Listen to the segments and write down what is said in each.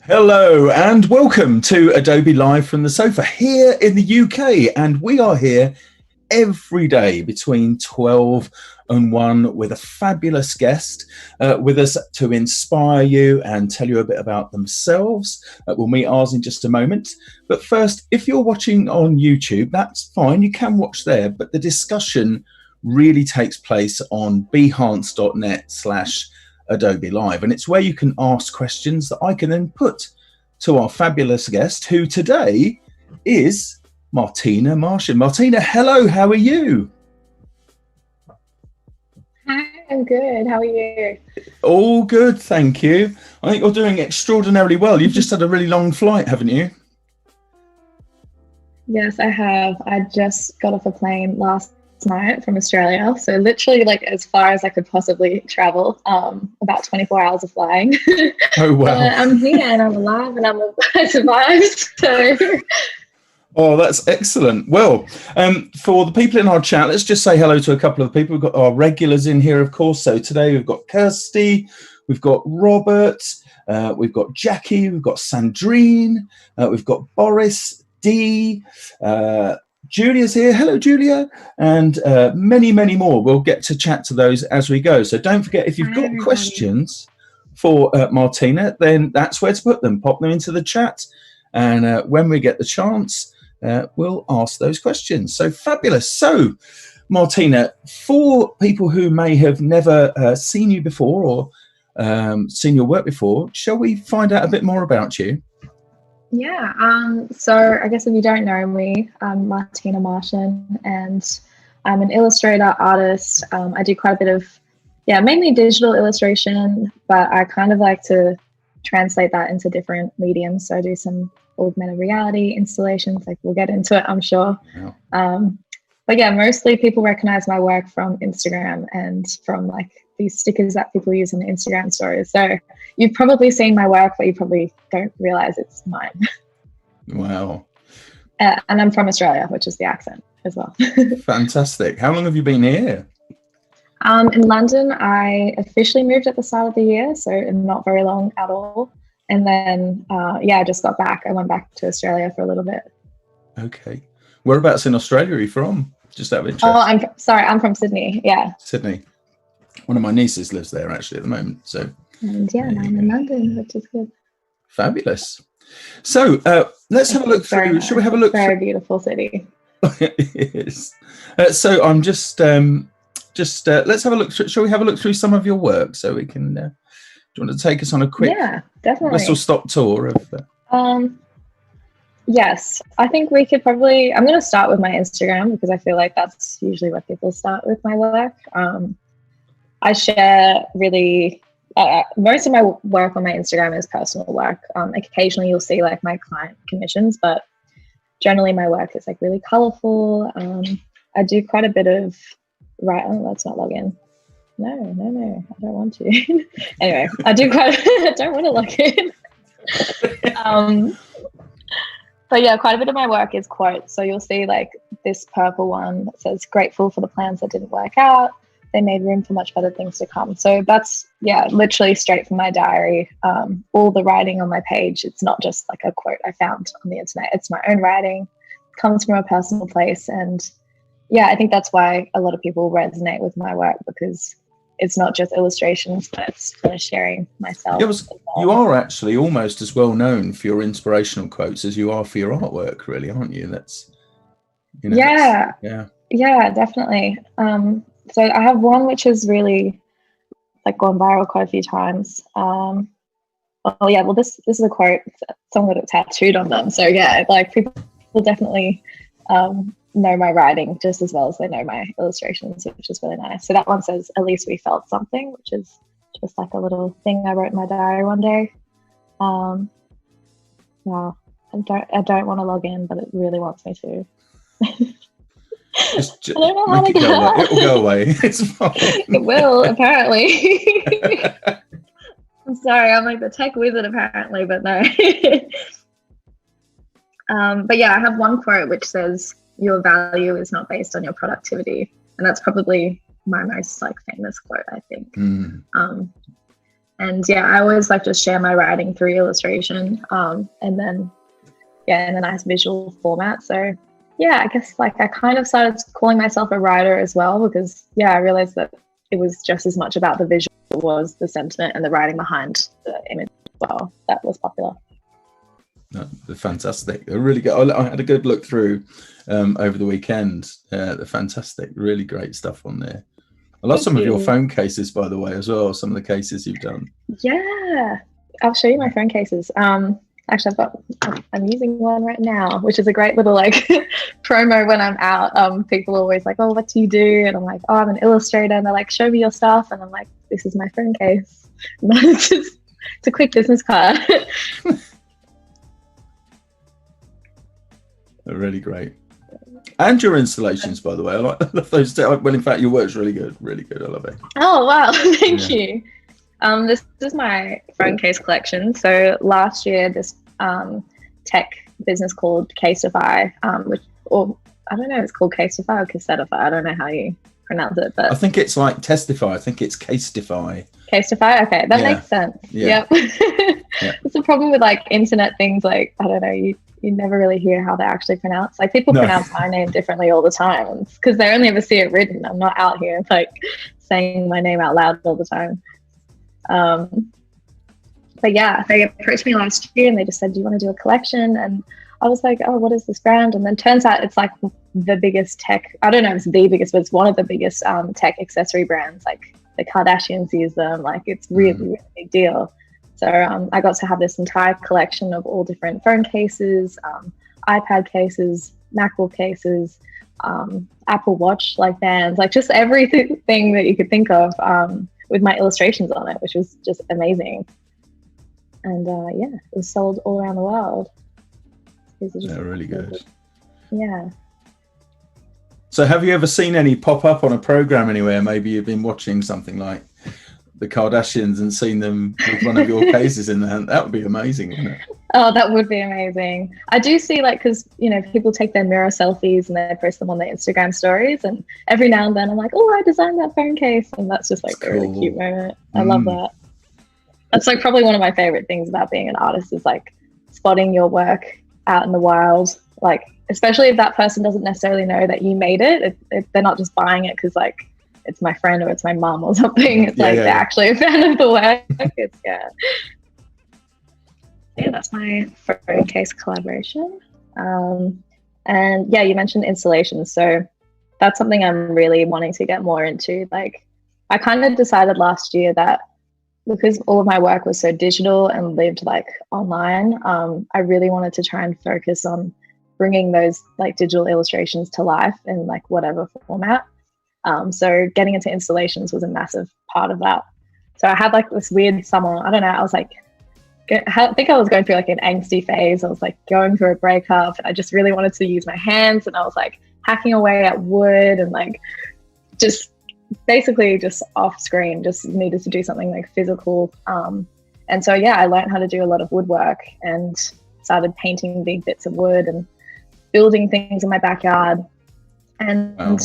Hello and welcome to Adobe Live from the Sofa here in the UK, and we are here every day between 12 and 1 with a fabulous guest with us to inspire you and tell you a bit about themselves. We'll meet ours in just a moment. But first, if you're watching on YouTube, that's fine, you can watch there, but the discussion really takes place on behance.net/Adobe Live, and it's where you can ask questions that I can then put to our fabulous guest, who today is Martina Martian. Martina, hello, how are you? Hi, I'm good. How are you? All good, thank you. I think you're doing extraordinarily well. You've just had a really long flight, haven't you? Yes, I have. I just got off a plane last night from Australia, so literally like as far as I could possibly travel, about 24 hours of flying. Oh wow. I'm here and I'm alive and I survived, so Oh, that's excellent. Well, for the people in our chat, let's just say hello to a couple of people. We've got our regulars in here, of course. So today we've got Kirsty, we've got Robert, we've got Jackie, we've got Sandrine, we've got Boris, Dee, Julia's here. Hello, Julia. And many, many more. We'll get to chat to those as we go. So don't forget, if you've got questions for Martina, then that's where to put them. Pop them into the chat. And when we get the chance, we'll ask those questions. So fabulous. So, Martina, for people who may have never seen you before or seen your work before, shall we find out a bit more about you? yeah. So I guess if you don't know me, I'm Martina Martian and I'm an illustrator, artist. I do quite a bit of, mainly digital illustration, but I kind of like to translate that into different mediums. So I do some augmented reality installations, like we'll get into it, I'm sure. Yeah. But yeah, mostly people recognize my work from Instagram and from like these stickers that people use on the Instagram stories. So you've probably seen my work, but you probably don't realize it's mine. Wow. And I'm from Australia, which is the accent as well. Fantastic. How long have you been here? In London, I officially moved at the start of the year, so not very long at all. And then, I just got back. I went back to Australia for a little bit. Okay. Whereabouts in Australia are you from? Just out of interest. Oh, I'm from Sydney. Yeah. Sydney. One of my nieces lives there actually at the moment. So. And I'm in London, which is good. Fabulous. So let's have a look through. Nice. Shall we have a look? Very beautiful city. It is. So I'm just let's have a look. Shall we have a look through some of your work so we can? Do you want to take us on a quick whistle-stop tour of? Yes, I think we could probably. I'm going to start with my Instagram because I feel like that's usually where people start with my work. I share really. Most of my work on my Instagram is personal work. Occasionally you'll see like my client commissions, but generally my work is like really colorful. I do quite a bit of let's not log in. No, I don't want to. Anyway, I don't want to log in. But yeah, quite a bit of my work is quotes. So you'll see like this purple one that says, "Grateful for the plans that didn't work out. They made room for much better things to come." So that's, literally straight from my diary. All the writing on my page, it's not just like a quote I found on the internet. It's my own writing, comes from a personal place. And I think that's why a lot of people resonate with my work, because it's not just illustrations, but it's kind of sharing myself. You are actually almost as well known for your inspirational quotes as you are for your artwork, really, aren't you? That's, yeah, definitely. So I have one which has really like gone viral quite a few times. This is a quote. Someone got it tattooed on them. So like people definitely know my writing just as well as they know my illustrations, which is really nice. So that one says, "At least we felt something," which is just like a little thing I wrote in my diary one day. I don't want to log in, but it really wants me to. Just I don't know how to go away. It will go away. It's fine. It will, apparently. I'm sorry, I'm like the tech wizard apparently, but no. But I have one quote which says, "Your value is not based on your productivity," and that's probably my most like famous quote, I think. And yeah, I always like to share my writing through illustration, and then in a nice visual format. So yeah, I guess like I kind of started calling myself a writer as well, because yeah, I realized that it was just as much about the visual as it was the sentiment and the writing behind the image as well that was popular. No, they're fantastic. They're really good. I had a good look through over the weekend. They're fantastic. Really great stuff on there. I love some of your phone cases, by the way, as well. Some of the cases you've done. Yeah, I'll show you my phone cases. Actually, I'm using one right now, which is a great little like promo when I'm out. People are always like, "Oh, what do you do?" And I'm like, "Oh, I'm an illustrator." And they're like, "Show me your stuff." And I'm like, "This is my phone case." It's a quick business card. They're really great. And your installations, by the way, I like those. Well, in fact, your work's really good. Really good. I love it. Oh wow, thank you. This is my phone case collection. So last year, this tech business called Casetify, or I don't know, it's called Casetify or Cassetify. I don't know how you pronounce it, but I think it's like Testify. I think it's Casetify. Casetify. Okay, that makes sense. Yeah. Yep. It's the problem with like internet things. Like I don't know, you never really hear how they're actually pronounced. Like people pronounce my name differently all the time because they only ever see it written. I'm not out here like saying my name out loud all the time. But yeah, they approached me last year and they just said, "Do you want to do a collection?" And I was like, "Oh, what is this brand?" And then turns out it's like the biggest tech, I don't know if it's the biggest, but it's one of the biggest tech accessory brands. Like the Kardashians use them. Like it's really, really big deal. So I got to have this entire collection of all different phone cases, iPad cases, MacBook cases, Apple Watch like bands, like just everything that you could think of with my illustrations on it, which was just amazing. And yeah, it was sold all around the world. They're really good. Yeah. So have you ever seen any pop up on a program anywhere? Maybe you've been watching something like the Kardashians and seen them with one of your cases in there. That would be amazing, wouldn't it? Oh, that would be amazing. I do see like, because, you know, people take their mirror selfies and they post them on their Instagram stories. And every now and then I'm like, oh, I designed that phone case. And that's just like a really cute moment. I love that. That's like probably one of my favorite things about being an artist is like spotting your work out in the wild. Like, especially if that person doesn't necessarily know that you made it. They're not just buying it because like, it's my friend or it's my mom or something. It's they're actually a fan of the work. It's yeah, that's my phone case collaboration. And yeah, you mentioned installations. So that's something I'm really wanting to get more into. Like I kind of decided last year that because all of my work was so digital and lived like online, I really wanted to try and focus on bringing those like digital illustrations to life in like whatever format. So getting into installations was a massive part of that. So I had like this weird summer, I don't know, I was like, I think I was going through like an angsty phase. I was like going through a breakup. I just really wanted to use my hands and I was like hacking away at wood and like just basically just off screen, just needed to do something like physical. And so, yeah, I learned how to do a lot of woodwork and started painting big bits of wood and building things in my backyard. And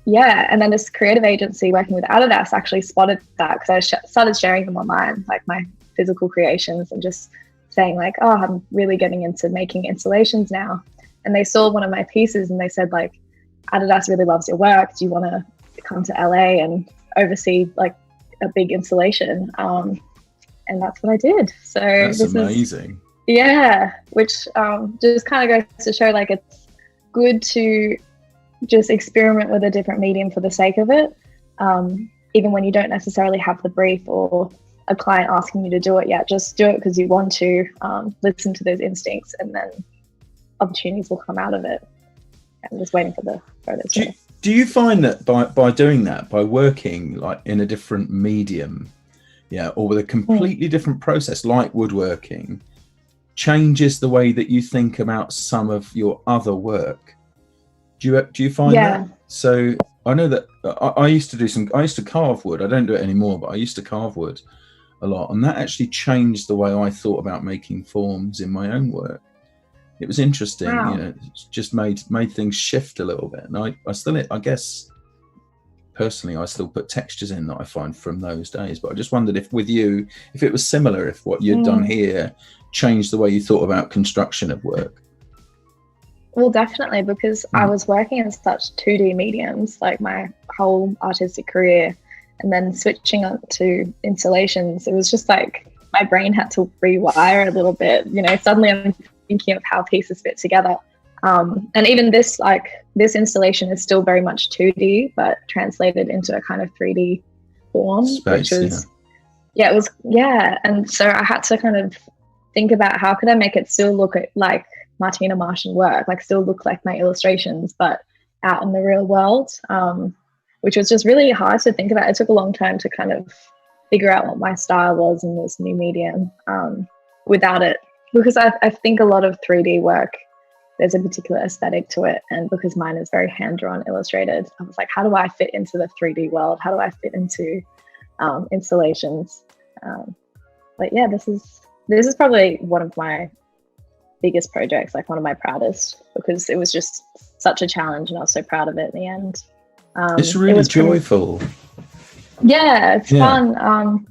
yeah, and then this creative agency working with Adidas actually spotted that because I started sharing them online, like my physical creations and just saying like, oh, I'm really getting into making installations now. And they saw one of my pieces and they said like, Adidas really loves your work. Do you want to come to LA and oversee like a big installation? And that's what I did. So that's amazing. Yeah, which just kind of goes to show like it's good to just experiment with a different medium for the sake of it, even when you don't necessarily have the brief or a client asking you to do it yet. Just do it because you want to, listen to those instincts, and then opportunities will come out of it. I'm just waiting for the photos. Do you find that by doing that, by working like in a different medium, or with a completely different process like woodworking, changes the way that you think about some of your other work? Do you find that? So I know that I used to carve wood. I don't do it anymore, but I used to carve wood a lot, and that actually changed the way I thought about making forms in my own work. It was interesting. Wow. It just made things shift a little bit. And I guess personally, I still put textures in that I find from those days. But I just wondered if with you, if it was similar, if what you'd done here changed the way you thought about construction of work. Well, definitely, because I was working in such 2D mediums like my whole artistic career, and then switching on to installations, it was just like my brain had to rewire a little bit. You know, suddenly I'm thinking of how pieces fit together. And even this installation is still very much 2D, but translated into a kind of 3D form, which was, it was. And so I had to kind of think about how could I make it still look like Martina Martian work, like still look like my illustrations, but out in the real world, which was just really hard to think about. It took a long time to kind of figure out what my style was in this new medium without it, because I think a lot of 3D work, there's a particular aesthetic to it, and because mine is very hand-drawn, illustrated, I was like, how do I fit into the 3D world? How do I fit into installations? But yeah, this is probably one of my biggest projects, like one of my proudest, because it was just such a challenge and I was so proud of it in the end. It's really joyful. It's fun.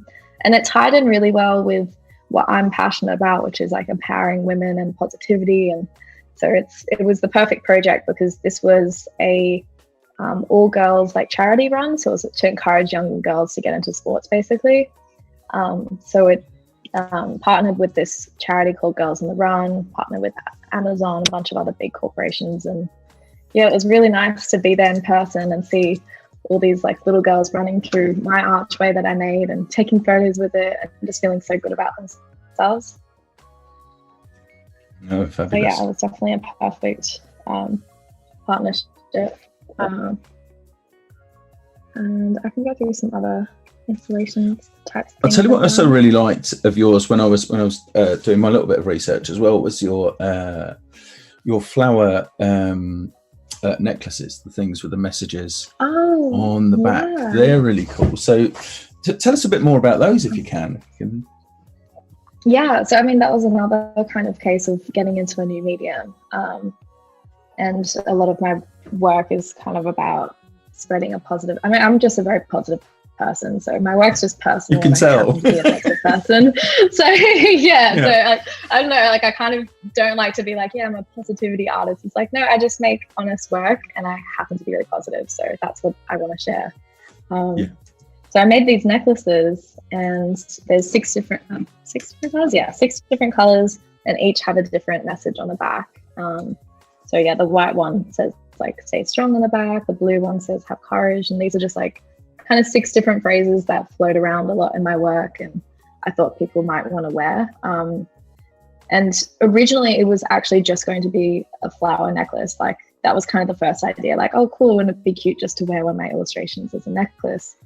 And it tied in really well with what I'm passionate about, which is like empowering women and positivity. And so it was the perfect project because this was a all girls like charity run. So it was to encourage young girls to get into sports basically. So it partnered with this charity called Girls on the Run, partnered with Amazon, a bunch of other big corporations. And yeah, it was really nice to be there in person and see all these like little girls running through my archway that I made and taking photos with it and just feeling so good about themselves. No, fabulous. So yeah, it was definitely a perfect partnership. And I can go through some other installations types. I'll tell you what I also really liked of yours when I was doing my little bit of research as well was your flower necklaces, the things with the messages on the back. They're really cool. So tell us a bit more about those if you can. Yeah, so I mean that was another kind of case of getting into a new medium, and a lot of my work is kind of about spreading a positive. I mean, I'm just a very positive person, so my work's just personal. You can tell. I be a positive person. So yeah, so like, I don't know, like I kind of don't like to be like, yeah, I'm a positivity artist. It's like, no, I just make honest work and I happen to be really positive, so that's what I want to share. So I made these necklaces, and there's six different colors. Yeah, 6 different colors, and each have a different message on the back. So yeah, the white one says like "stay strong" on the back. The blue one says "have courage," and these are just like kind of 6 different phrases that float around a lot in my work, and I thought people might want to wear. And originally, it was actually just going to be a flower necklace. Like that was kind of the first idea. Like, oh, cool, wouldn't it be cute just to wear one of my illustrations as a necklace?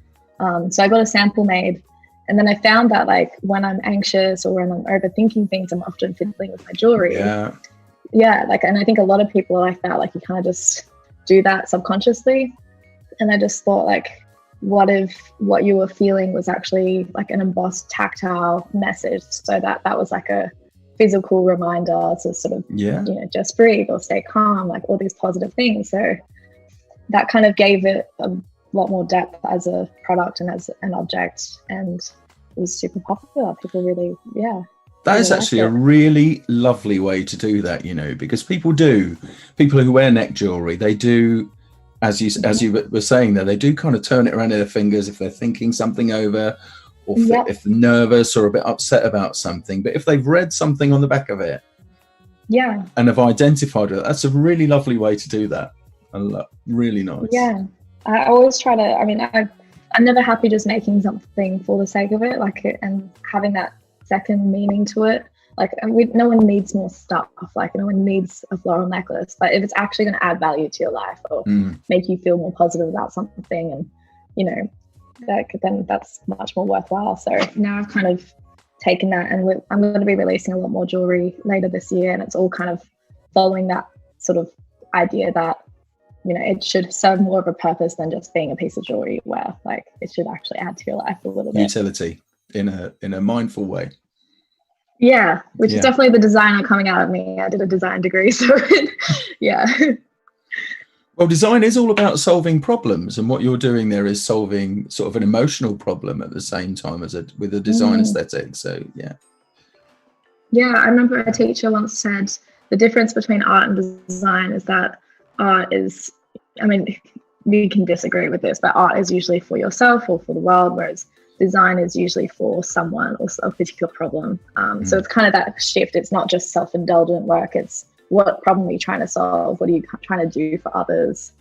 So I got a sample made, and then I found that like when I'm anxious or when I'm overthinking things, I'm often fiddling with my jewelry. Yeah, like, and I think a lot of people are like that. Like you kind of just do that subconsciously. And I just thought like, what if what you were feeling was actually like an embossed tactile message, so that was like a physical reminder to sort of, you know, just breathe or stay calm, like all these positive things. So that kind of gave it a lot more depth as a product and as an object, and it was super popular. People really, that is actually a really lovely way to do that, you know, because people who wear neck jewelry, they do, as you were saying there, they do kind of turn it around in their fingers if they're thinking something over, or if they're nervous or a bit upset about something. But if they've read something on the back of it and have identified it, that's a really lovely way to do that. Really nice. I always try to, I mean, I'm never happy just making something for the sake of it, like, and having that second meaning to it. Like, no one needs more stuff. Like, no one needs a floral necklace. But if it's actually going to add value to your life or make you feel more positive about something, and, you know, then that's much more worthwhile. So now I've kind of taken that, and I'm going to be releasing a lot more jewelry later this year. And it's all kind of following that sort of idea that, you know, it should serve more of a purpose than just being a piece of jewelry you wear. Like, it should actually add to your life a little bit. Utility in a mindful way. Yeah, which is definitely the designer coming out of me. I did a design degree, so yeah. Well, design is all about solving problems, and what you're doing there is solving sort of an emotional problem at the same time as with a design aesthetic. So yeah, I remember a teacher once said the difference between art and design is that art is, I mean, we can disagree with this, but art is usually for yourself or for the world, whereas design is usually for someone or a particular problem. So it's kind of that shift. It's not just self-indulgent work. It's what problem are you trying to solve? What are you trying to do for others?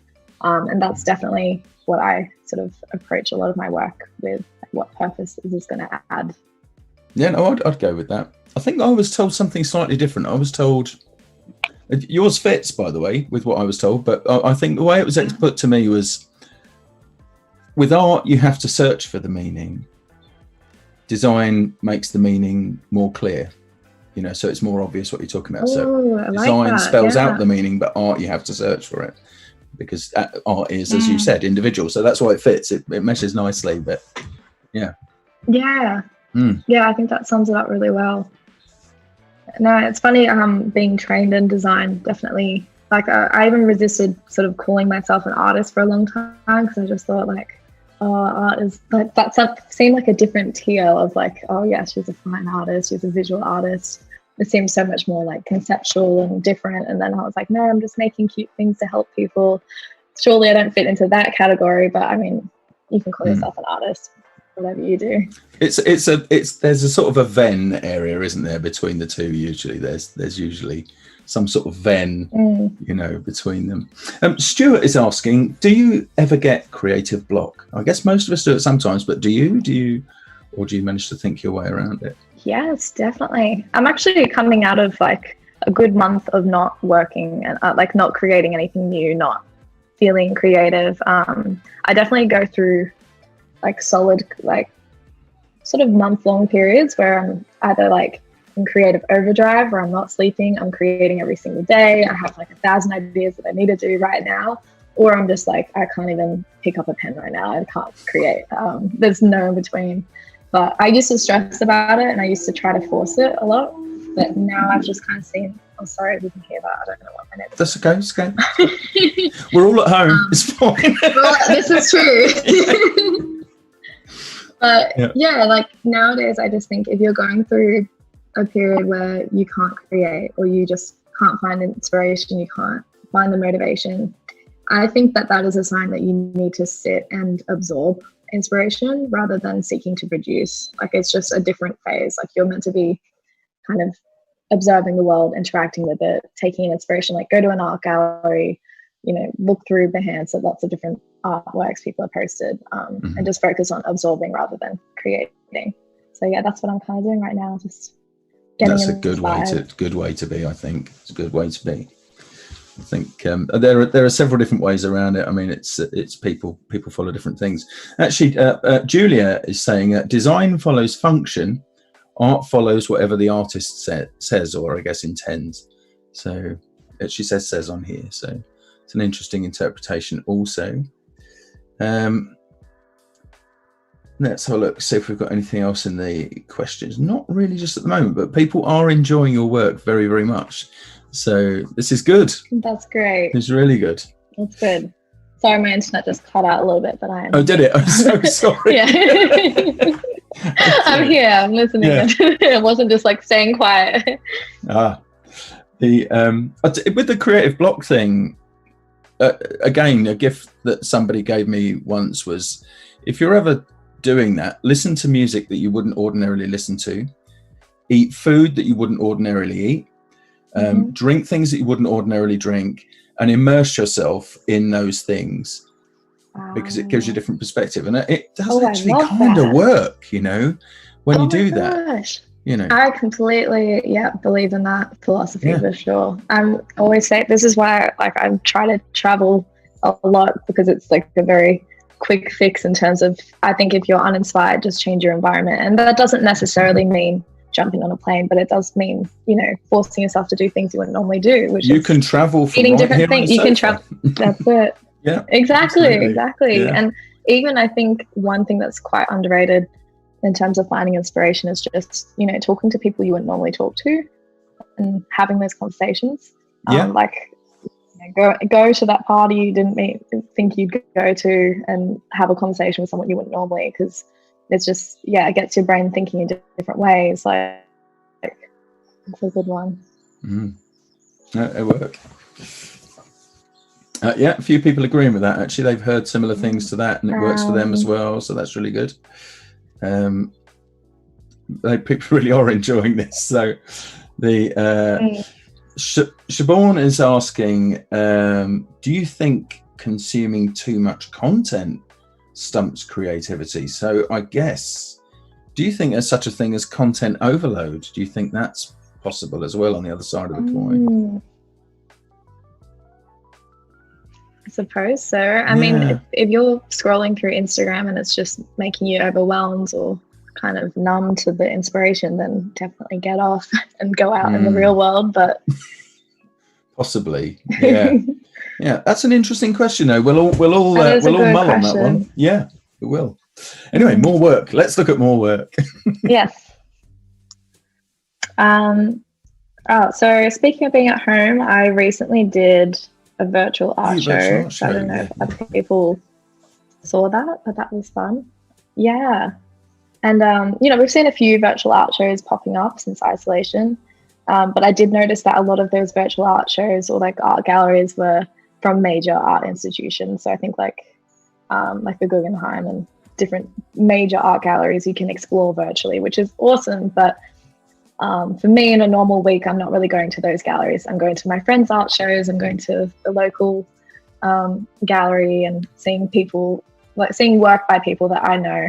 And that's definitely what I sort of approach a lot of my work with. What purpose is this going to add? yeah, no, I'd go with that. I think I was told something slightly different. I was told, yours fits, by the way, with what I was told, but I think the way it was put to me was, with art, you have to search for the meaning. Design makes the meaning more clear, so it's more obvious what you're talking about. So design spells out the meaning, but art, you have to search for it, because art is, as you said, individual. So that's why it fits. It meshes nicely, but yeah. Yeah. Yeah, I think that sums it up really well. No, it's funny, being trained in design, definitely. Like, I even resisted sort of calling myself an artist for a long time, because I just thought, like, oh, art is like, that seemed like a different tier of like, oh yeah, she's a fine artist, she's a visual artist. It seems so much more like conceptual and different. And then I was like, no, I'm just making cute things to help people. Surely I don't fit into that category, but I mean, you can call yourself an artist, whatever you do. There's a sort of a Venn area, isn't there, between the two? Usually there's usually some sort of Venn, between them. Stuart is asking, do you ever get creative block? I guess most of us do it sometimes, but do you manage to think your way around it? Yes, definitely. I'm actually coming out of like a good month of not working and like not creating anything new, not feeling creative. I definitely go through like solid, like sort of month-long periods where I'm either like in creative overdrive, where I'm not sleeping, I'm creating every single day, I have like 1,000 ideas that I need to do right now, or I'm just like, I can't even pick up a pen right now, I can't create. There's no in between. But I used to stress about it and I used to try to force it a lot, but now I've just kind of seen, oh sorry if you can hear that, I don't know what my name is. That's okay, it's okay. We're all at home, it's fine. Well, this is true. But yeah, like nowadays I just think if you're going through a period where you can't create, or you just can't find inspiration, you can't find the motivation, I think that is a sign that you need to sit and absorb inspiration rather than seeking to produce. Like, it's just a different phase. Like, you're meant to be kind of observing the world, interacting with it, taking in inspiration, like go to an art gallery, look through Behance at lots of different artworks people have posted, and just focus on absorbing rather than creating. So yeah, that's what I'm kind of doing right now. Just getting that's a good way to be. I think it's a good way to be. I think there are several different ways around it. I mean, it's people follow different things. Actually, Julia is saying design follows function, art follows whatever the artist says, or I guess intends. So she says on here. So it's an interesting interpretation also. Let's have a look, see if we've got anything else in the questions. Not really just at the moment, but people are enjoying your work very, very much. So this is good. That's great. It's really good. That's good. Sorry, my internet just cut out a little bit, but I am. Oh, did it? I'm so sorry. Yeah. I'm here. I'm listening. Yeah. It wasn't just like staying quiet. With the creative block thing, again, a gift that somebody gave me once was, if you're ever doing that, listen to music that you wouldn't ordinarily listen to, eat food that you wouldn't ordinarily eat, drink things that you wouldn't ordinarily drink, and immerse yourself in those things, because it gives you a different perspective, and it does actually kind of work, when you do that. I completely believe in that philosophy for sure. I'm always saying, this is why I try to travel a lot, because it's like a very quick fix in terms of, I think if you're uninspired, just change your environment. And that doesn't necessarily mean jumping on a plane, but it does mean, forcing yourself to do things you wouldn't normally do, which you can travel from eating different things. You can travel. That's it. Yeah, exactly. Yeah. And even I think one thing that's quite underrated in terms of finding inspiration is just, talking to people you wouldn't normally talk to and having those conversations. go to that party you didn't think you'd go to, and have a conversation with someone you wouldn't normally, because it's just, it gets your brain thinking in different ways. Like, it's a good one. It worked. A few people agreeing with that. Actually, they've heard similar things to that, and it works for them as well. So that's really good. People really are enjoying this. So the Siobhan is asking, do you think consuming too much content stumps creativity? So I guess, do you think there's such a thing as content overload? Do you think that's possible as well on the other side of the coin? I suppose so. I mean, if you're scrolling through Instagram and it's just making you overwhelmed or kind of numb to the inspiration, then definitely get off and go out in the real world. But possibly, that's an interesting question, though. We'll all mull on that one. Yeah, we will. Anyway, more work. Let's look at more work. Yes. So speaking of being at home, I recently did a virtual art show. I don't know if other people saw that, but that was fun. Yeah. And, we've seen a few virtual art shows popping up since isolation. But I did notice that a lot of those virtual art shows or like art galleries were from major art institutions. So I think like the Guggenheim and different major art galleries you can explore virtually, which is awesome. But for me, in a normal week, I'm not really going to those galleries. I'm going to my friends' art shows. I'm going to the local gallery and seeing work by people that I know.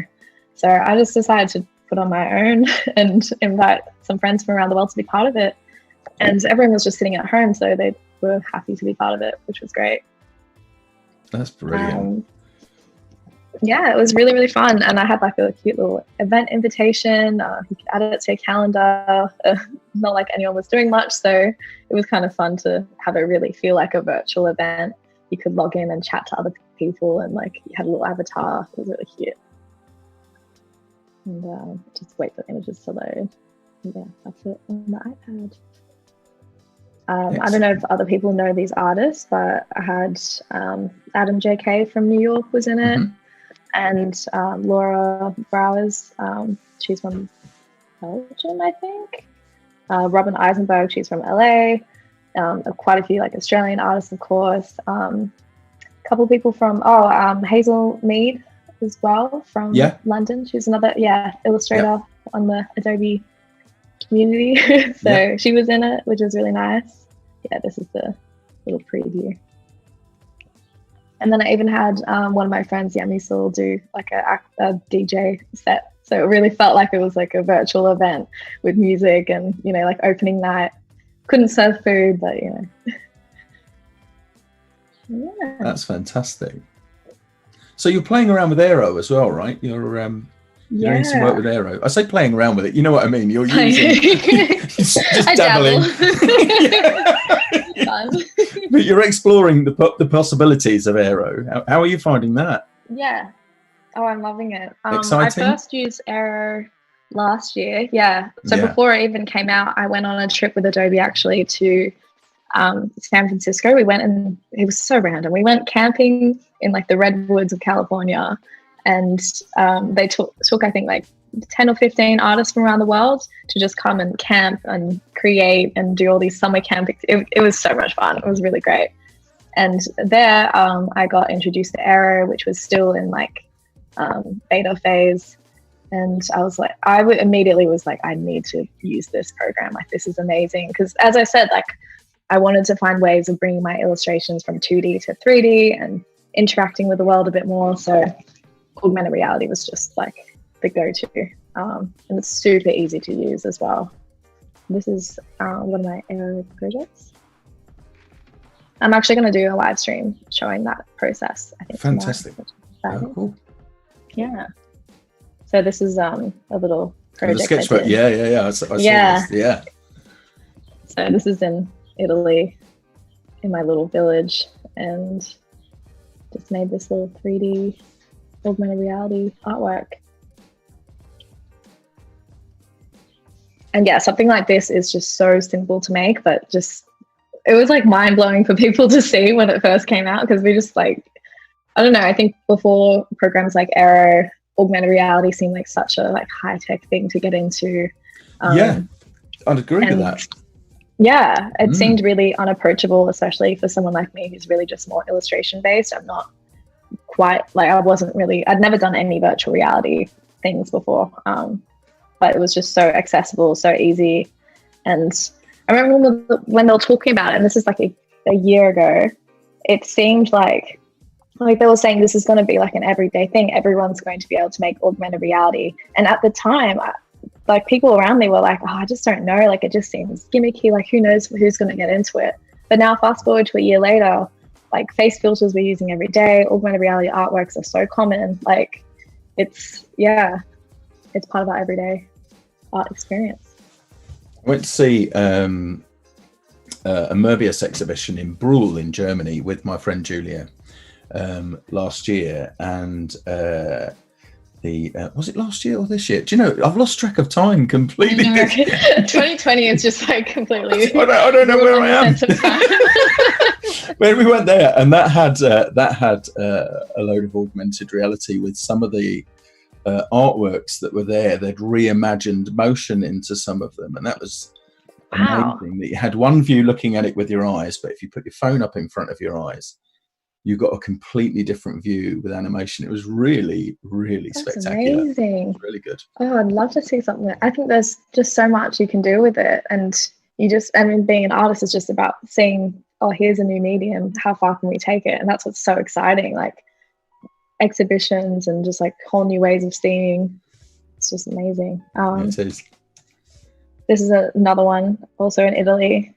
So I just decided to put on my own and invite some friends from around the world to be part of it. And everyone was just sitting at home, so they were happy to be part of it, which was great. That's brilliant. It was really, really fun. And I had like a cute little event invitation. You could add it to your calendar. Not like anyone was doing much. So it was kind of fun to have it really feel like a virtual event. You could log in and chat to other people, and like you had a little avatar. It was really cute. And just wait for the images to load. Yeah, that's it on the iPad. I don't know if other people know these artists, but I had Adam JK from New York was in it. And Laura Browers, she's from Belgium, I think. Robin Eisenberg, she's from LA. Quite a few like Australian artists, of course. A couple of people from Hazel Mead as well from London. She's another illustrator on the Adobe community. So she was in it, which was really nice. Yeah, this is the little preview. And then I even had one of my friends, Yami Sul, do like a DJ set. So it really felt like it was like a virtual event with music and, like opening night. Couldn't serve food, but, Yeah. That's fantastic. So you're playing around with Aero as well, right? You're doing some work with Aero. I say playing around with it. You know what I mean? You're using just dabbling. But you're exploring the possibilities of Aero. How are you finding that? Yeah. Oh, I'm loving it. Exciting? I first used Aero last year. Yeah. So before it even came out, I went on a trip with Adobe actually to San Francisco. We went, and it was so random. We went camping in like the redwoods of California, and they took I think like 10 or 15 artists from around the world to just come and camp and create and do all these summer camping. It was so much fun. It was really great. And there I got introduced to Aero, which was still in like beta phase. And I immediately was like, I need to use this program. Like, this is amazing. Because as I said, like, I wanted to find ways of bringing my illustrations from 2D to 3D and interacting with the world a bit more. So augmented reality was just like the go-to. And it's super easy to use as well. This is one of my Aero projects. I'm actually going to do a live stream showing that process, I think. Fantastic. Oh, cool. Yeah. So this is a little project. The sketchbook. I saw this. Yeah. So this is in Italy, in my little village, and just made this little 3D augmented reality artwork. And yeah, something like this is just so simple to make, but just it was like mind blowing for people to see when it first came out, because we just like, I don't know, I think before programs like Aero, augmented reality seemed like such a like high tech thing to get into. Yeah, I'd agree with that. Yeah, it seemed really unapproachable, especially for someone like me who's really just more illustration based. I'm not quite like, I'd never done any virtual reality things before, but it was just so accessible, so easy. And I remember when they were talking about it, and this is like a year ago, it seemed like they were saying this is going to be like an everyday thing. Everyone's going to be able to make augmented reality. And at the time, like people around me were like, oh, I just don't know. Like it just seems gimmicky. Like who knows who's going to get into it. But now fast forward to a year later, like face filters we're using every day, augmented reality artworks are so common. Like it's part of our everyday art experience. I went to see a Möbius exhibition in Brühl in Germany with my friend Julia last year, and was it last year or this year? Do you know, I've lost track of time completely. 2020 is just like completely. I don't know where I am. When we went there, and that had a load of augmented reality with some of the artworks that were there. They'd reimagined motion into some of them, and that was amazing. That you had one view looking at it with your eyes, but if you put your phone up in front of your eyes, you got a completely different view with animation. It was really, really spectacular. Amazing. Really good. Oh, I'd love to see something. I think there's just so much you can do with it. And being an artist is just about seeing, oh, here's a new medium. How far can we take it? And that's what's so exciting. Like exhibitions and just like whole new ways of seeing. It's just amazing. It is. This is another one also in Italy,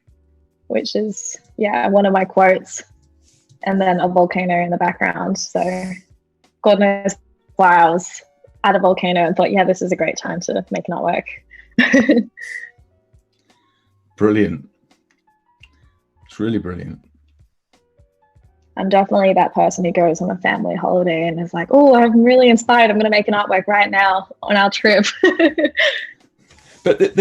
which is, one of my quotes. And then a volcano in the background. So God knows why I was at a volcano and thought, this is a great time to make an artwork. Brilliant. It's really brilliant. I'm definitely that person who goes on a family holiday and is like, oh, I'm really inspired. I'm going to make an artwork right now on our trip. But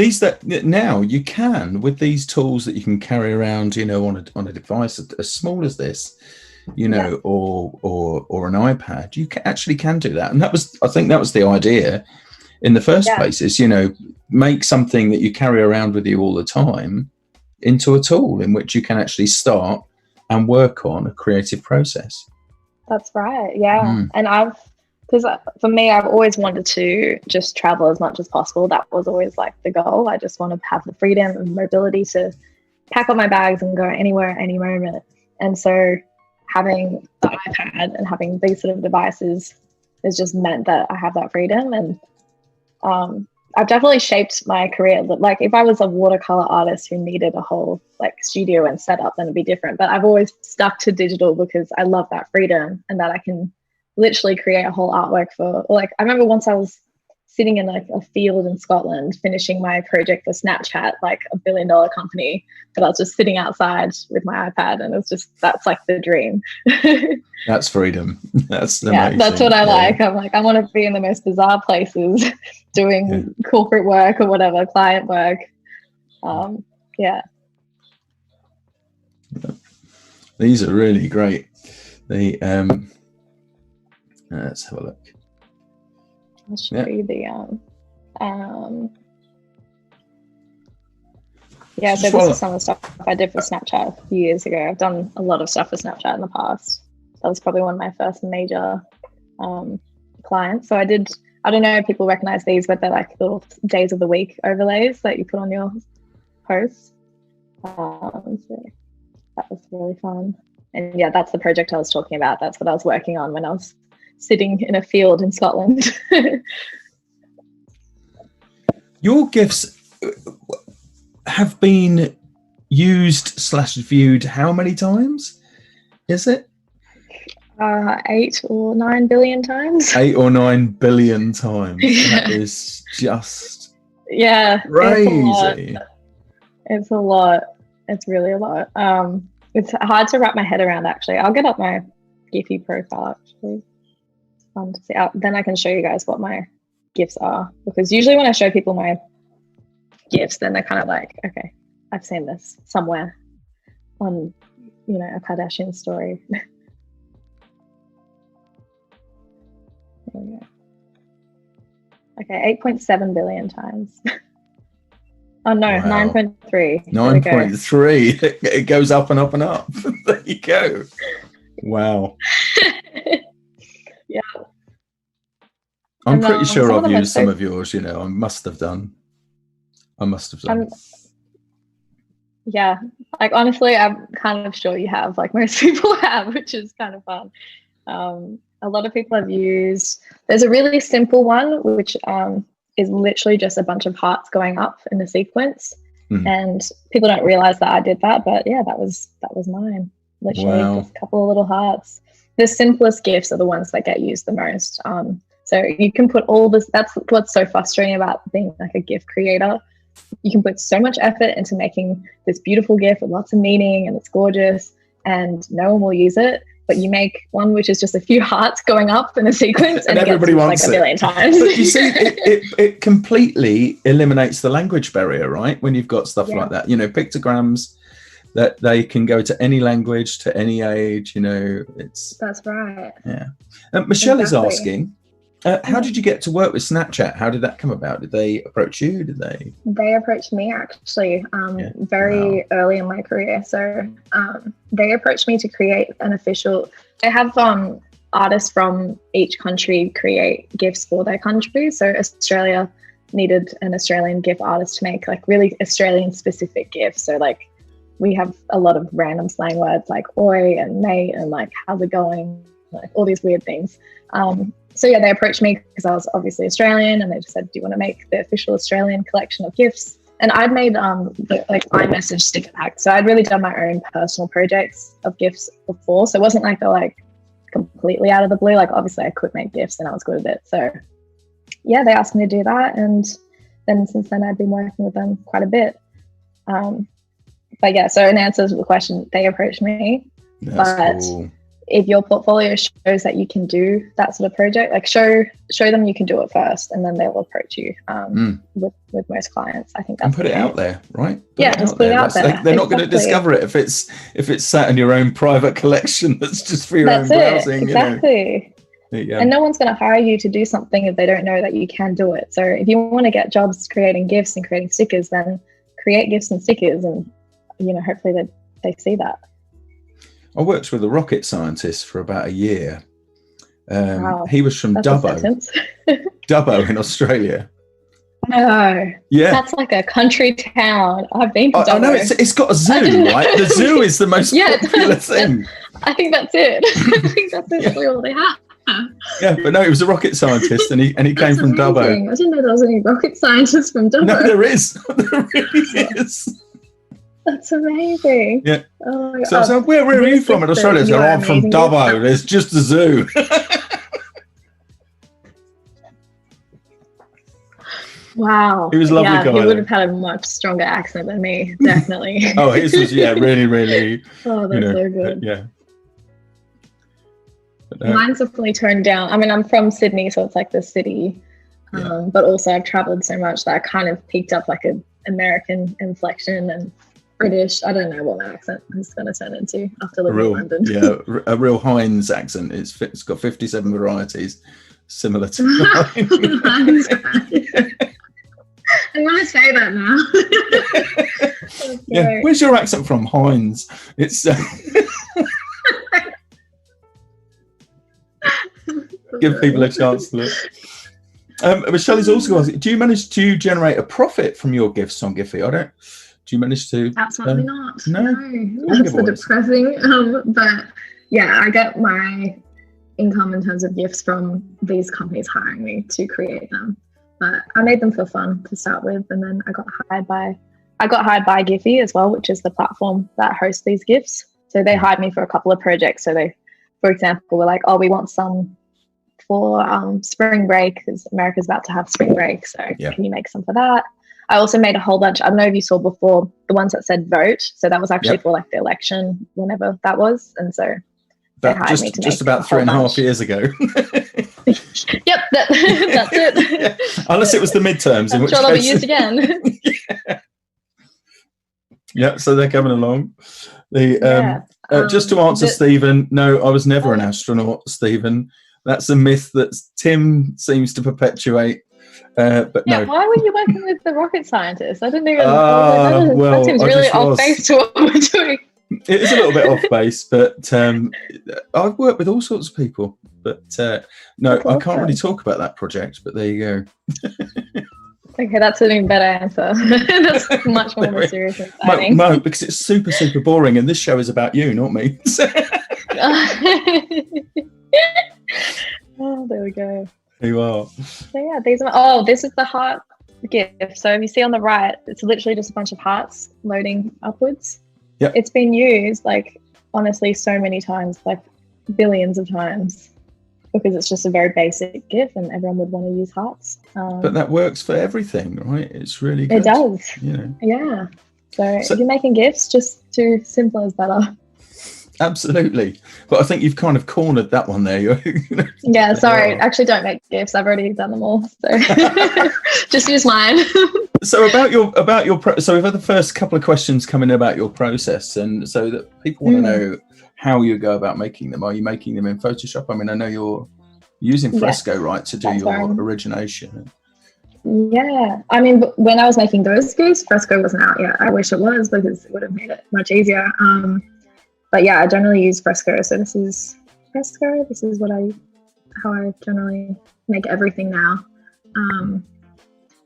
now you can, with these tools that you can carry around, on a device as small as this, or an iPad, you actually can do that. And I think that was the idea in the first place, is, make something that you carry around with you all the time into a tool in which you can actually start and work on a creative process. That's right. Yeah. And because for me, I've always wanted to just travel as much as possible. That was always like the goal. I just want to have the freedom and mobility to pack up my bags and go anywhere at any moment. And so having the iPad and having these sort of devices has just meant that I have that freedom. And I've definitely shaped my career. Like if I was a watercolor artist who needed a whole like studio and setup, then it'd be different. But I've always stuck to digital because I love that freedom and that I can literally create a whole artwork I remember once I was sitting in like a field in Scotland finishing my project for Snapchat, like $1 billion company, but I was just sitting outside with my iPad, and that's like the dream. That's freedom. That's amazing. That's what I like. I'm like, I want to be in the most bizarre places doing corporate work or whatever, client work. These are really great. Let's have a look. I'll show you the so this is some of the stuff I did for Snapchat a few years ago. I've done a lot of stuff for Snapchat in the past. That was probably one of my first major clients. So I don't know if people recognize these, but they're like little days of the week overlays that you put on your posts. So that was really fun. And that's the project I was talking about. That's what I was working on when I was sitting in a field in Scotland. Your gifts have been used / viewed how many times? Is it 8 or 9 billion times? 8 or 9 billion times. That is just crazy. It's a lot. It's really a lot. It's hard to wrap my head around, actually. I'll get up my Giphy profile, actually. It's fun to see. Then I can show you guys what my gifts are, because usually when I show people my gifts, then they're kind of like, okay, I've seen this somewhere. on, you know, a Kardashian story. There we go. Okay, 8.7 billion times. Oh no, Wow. 9.3. 9.3. It goes up and up and up. There you go. Wow. Yeah. I'm pretty sure I've used some so of yours, you know. I must have done. Yeah, like honestly, I'm kind of sure you have, like most people have, which is kind of fun. A lot of people have used, there's a really simple one, which is literally just a bunch of hearts going up in a sequence. And people don't realize that I did that, but yeah, that was mine. Literally just a couple of little hearts. The simplest GIFs are the ones that get used the most. So you can put all this, that's what's so frustrating about being like a GIF creator. You can put so much effort into making this beautiful GIF with lots of meaning and it's gorgeous and no one will use it. But you make one which is just a few hearts going up in a sequence and everybody it gets wants like a billion times. But you see, it completely eliminates the language barrier, right? When you've got stuff like that, you know, pictograms that they can go to any language, to any age, you know, That's right. Yeah. Michelle is asking, how did you get to work with Snapchat? How did that come about? Did they approach you? They approached me actually very early in my career. So they approached me to create an official, they have artists from each country create GIFs for their country. So Australia needed an Australian GIF artist to make like really Australian specific GIFs. So like we have a lot of random slang words like oi and mate and like how's it going, like all these weird things. So yeah, they approached me because I was obviously Australian and they just said, do you want to make the official Australian collection of GIFs? And I'd made like iMessage sticker packs. So I'd really done my own personal projects of GIFs before. So it wasn't like they're like completely out of the blue. Like obviously I could make GIFs and I was good at it. So yeah, they asked me to do that. And then since then I've been working with them quite a bit. But yeah, so in answer to the question, they approached me. That's cool. If your portfolio shows that you can do that sort of project, like show them you can do it first, and then they'll approach you with most clients. I think that's and put it out there, right? Just put it out there. They're not going to discover it if it's sat in your own private collection that's just for your own browsing. Exactly. You know. And no one's going to hire you to do something if they don't know that you can do it. So if you want to get jobs creating GIFs and creating stickers, then create GIFs and stickers, and you know, hopefully they see that. I worked with a rocket scientist for about a year. Wow. He was from Dubbo. Dubbo in Australia. No. Yeah. That's like a country town. I've been to Dubbo. I know, it's got a zoo, right? The zoo is the most popular thing. I think that's it. I think that's literally all they have. Yeah, but no, he was a rocket scientist and he came from Dubbo. I didn't know there was any rocket scientists from Dubbo. No, there is. There really is. That's amazing. Yeah. Oh my God. So I said, where are you from in Australia? So I'm from Dubbo. There's just a zoo. Wow. He was a lovely guy. He would have had a much stronger accent than me, definitely. Oh, his was, really, really. Oh, that's so good. Yeah. Mine's definitely toned down. I mean, I'm from Sydney, so it's like the city. But also I've traveled so much that I kind of picked up like an American inflection and British. I don't know what my accent is going to turn into after living in London. Yeah, a real Heinz accent. It's got 57 varieties, similar to mine. I'm going to say that now. Okay. Yeah, where's your accent from, Heinz? It's give people a chance to look. Michelle is also asking, do you manage to generate a profit from your GIFs on Giphy? Do you manage to? Absolutely not. No, that's the depressing. But yeah, I get my income in terms of GIFs from these companies hiring me to create them. But I made them for fun to start with, and then I got hired by Giphy as well, which is the platform that hosts these GIFs. So they hired me for a couple of projects. So they, for example, were like, "Oh, we want some for spring break because America's about to have spring break. So can you make some for that?" I also made a whole bunch. I don't know if you saw before the ones that said vote. So that was actually for like the election, whenever that was. And so just about 3.5 years ago. Yep, that's it. Yeah. Unless it was the midterms. I'm sure they'll be used again. Yeah, so they're coming along. Just to answer Stephen, no, I was never an astronaut, Stephen. That's a myth that Tim seems to perpetuate. But no. Why were you working with the rocket scientists? I didn't even. That seems really off base to what we're doing. It is a little bit off base, but I've worked with all sorts of people. But no, I can't really talk about that project. But there you go. Okay, that's an even better answer. That's much more mysterious and exciting. No, because it's super, super boring, and this show is about you, not me. Oh, there we go. You are. So yeah, these are. This is the heart GIF. So if you see on the right, it's literally just a bunch of hearts loading upwards. Yeah. It's been used, like, honestly, so many times, like billions of times, because it's just a very basic GIF, and everyone would want to use hearts. But that works for everything, right? It's really good. It does. You know. Yeah. So if you're making GIFs, just do simple is better. Absolutely. But I think you've kind of cornered that one there. Yeah, sorry. Actually, don't make GIFs. I've already done them all. So just use mine. So so we've had the first couple of questions coming about your process, and so that people want to know how you go about making them. Are you making them in Photoshop? I mean, I know you're using Fresco, right, to do your origination. Yeah, I mean, when I was making those GIFs, Fresco wasn't out yet. I wish it was, because it would have made it much easier. But yeah, I generally use Fresco. So this is Fresco. This is how I generally make everything now.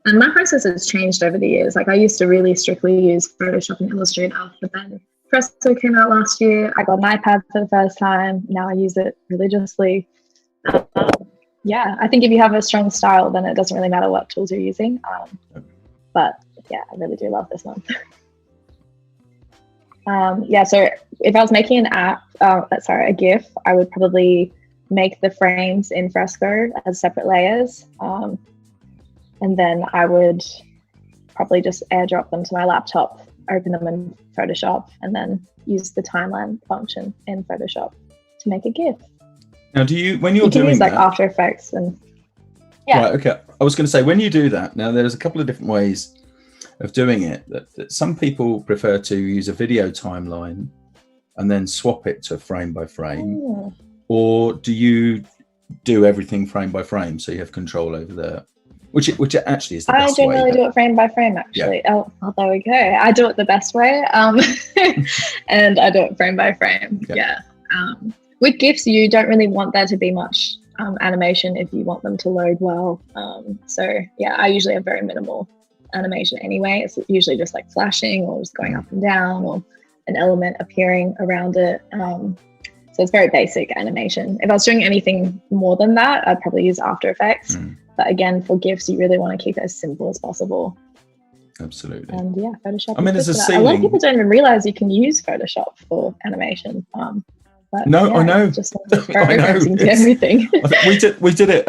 And my process has changed over the years. Like, I used to really strictly use Photoshop and Illustrator, but then Fresco came out last year. I got an iPad for the first time. Now I use it religiously. Yeah, I think if you have a strong style, then it doesn't really matter what tools you're using. But yeah, I really do love this one. So if I was making a GIF, I would probably make the frames in Fresco as separate layers. And then I would probably just airdrop them to my laptop, open them in Photoshop, and then use the timeline function in Photoshop to make a GIF. Now, when you're doing use, that, like, After Effects and right, okay. I was going to say, when you do that, now there's a couple of different ways of doing it. That some people prefer to use a video timeline and then swap it to frame by frame, or do you do everything frame by frame so you have control over the? Which actually is the best way. I generally do it frame by frame, actually. Yeah. Oh, there we go. I do it the best way, and I do it frame by frame. Yeah. With GIFs, you don't really want there to be much animation if you want them to load well. So yeah, I usually have very minimal animation anyway. It's usually just like flashing or just going up and down or an element appearing around it. So it's very basic animation. If I was doing anything more than that, I'd probably use After Effects. But again, for GIFs, you really want to keep it as simple as possible. Absolutely. And yeah, Photoshop. I mean, there's a ceiling. A lot of people don't even realize you can use Photoshop for animation. But no, yeah, I know. Just into everything. I think we did it.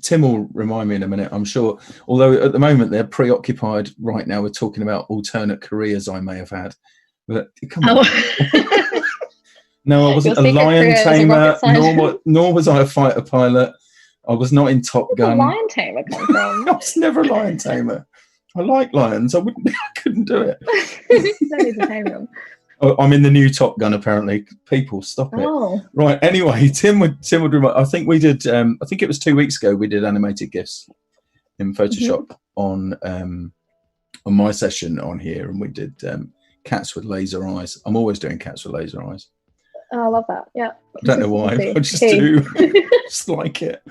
Tim will remind me in a minute, I'm sure. Although at the moment they're preoccupied right now with talking about alternate careers I may have had. But come on. No, I wasn't a lion tamer, nor was I a fighter pilot. I was not in Top Gun. Where's a lion tamer come from? I was never a lion tamer. I like lions. I couldn't do it. You don't need to tame them. I'm in the new Top Gun, apparently. People, stop it. Right. Anyway, Tim would remind. I think we did. I think it was 2 weeks ago. We did animated GIFs in Photoshop on my session on here, and we did cats with laser eyes. I'm always doing cats with laser eyes. Oh, I love that. Yeah. I don't know why. I just do. Just like it.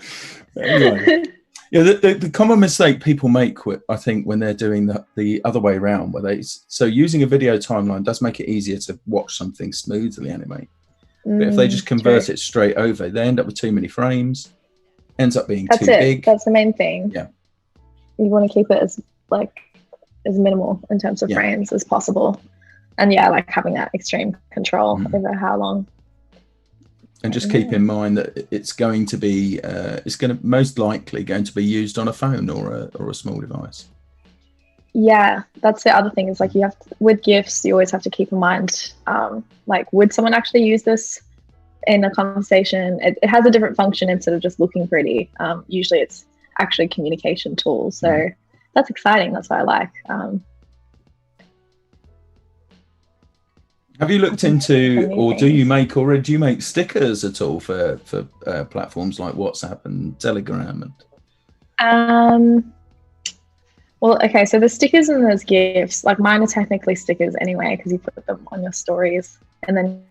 Anyway. Yeah, the common mistake people make, I think, when they're doing the other way around, so using a video timeline does make it easier to watch something smoothly animate. But if they just convert it straight over, they end up with too many frames, ends up being too big. That's the main thing. Yeah. You want to keep it as minimal in terms of frames as possible. And yeah, like having that extreme control over how long. And just keep in mind that it's going to be, most likely going to be used on a phone or a small device. Yeah, that's the other thing is like with GIFs, you always have to keep in mind, like, would someone actually use this in a conversation? It has a different function instead of just looking pretty. Usually it's actually a communication tool. So that's exciting. That's what I like. Have you looked into, or do you make already? Do you make stickers at all for platforms like WhatsApp and Telegram? Well, okay, so the stickers and those GIFs, like mine are technically stickers anyway, because you put them on your stories, and then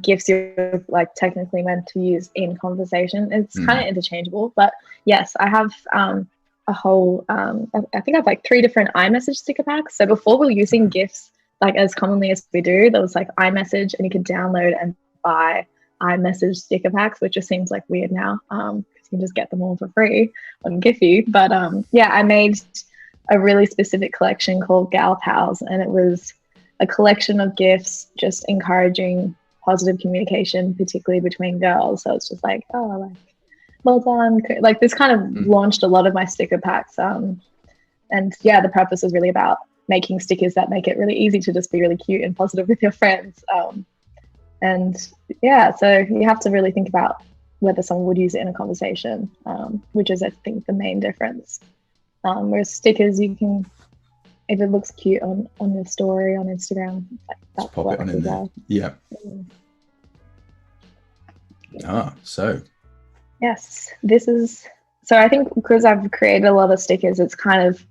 GIFs you're like technically meant to use in conversation. It's kind of interchangeable, but yes, I have a whole, I think I have like 3 different iMessage sticker packs. So before we were using GIFs like as commonly as we do, there was like iMessage, and you could download and buy iMessage sticker packs, which just seems like weird now, because you can just get them all for free on Giphy. But yeah, I made a really specific collection called Gal Pals, and it was a collection of GIFs just encouraging positive communication, particularly between girls. So it's just like, oh, like, well done. Like this kind of launched a lot of my sticker packs. And yeah, the purpose was really about making stickers that make it really easy to just be really cute and positive with your friends. And yeah, so you have to really think about whether someone would use it in a conversation, which is, I think, the main difference. Whereas stickers, you can, if it looks cute on your story on Instagram, that's pop it on in there. Yeah. So. Yes, this is, so I think because I've created a lot of stickers, it's kind of,